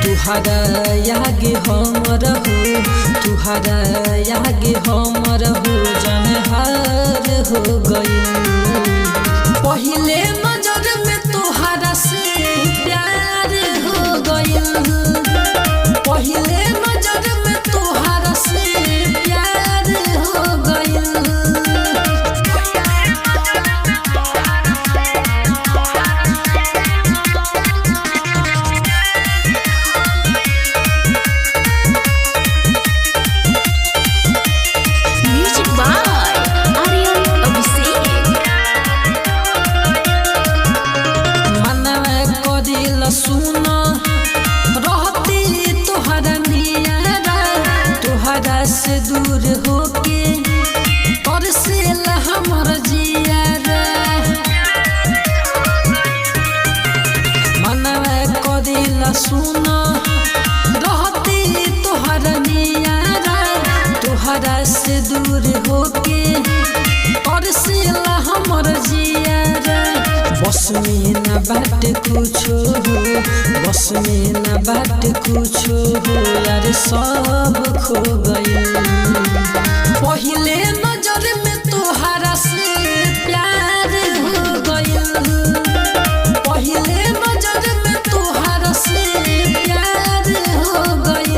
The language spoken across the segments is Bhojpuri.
तुहरा यागे हमर हो तुहरा यागे हमर हो जनहार हो गई पहले नजर में तुहरा से प्यार हो गई पहले नजर में तुहरा से प्यार हो गई। सुना रहती तोहरा नियारा तोहरा से दूर होके तरसेला हमर जियारा मनवा करेला सुना रहती तोहरा नियारा तोहरा से दूर होके तरसेला हमर जियारा बस में न बाट कुछो हो बस में न बाट कुछो हो यार सब खो गई पहले नजर में तोहरा से प्यार हो गई पहले नजर में तोहरा से प्यार हो गई।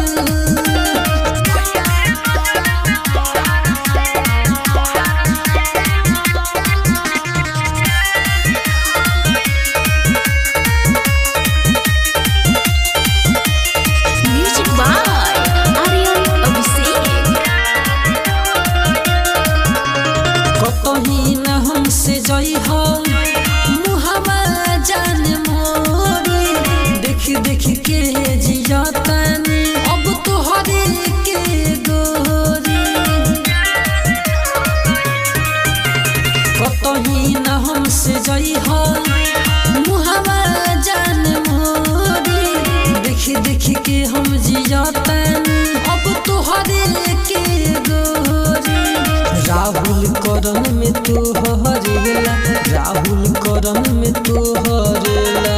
हमसे जई हो मुहवा जान मोरी देख देख के जियातानी अब तोहरे के गोरी कतही न हमसे जई हो मुहवा जान मोरी देख देख के हम जियातानी अब तोहरे के गोरी राहुल करम में तू हरेला राहुल करम में तू हरेला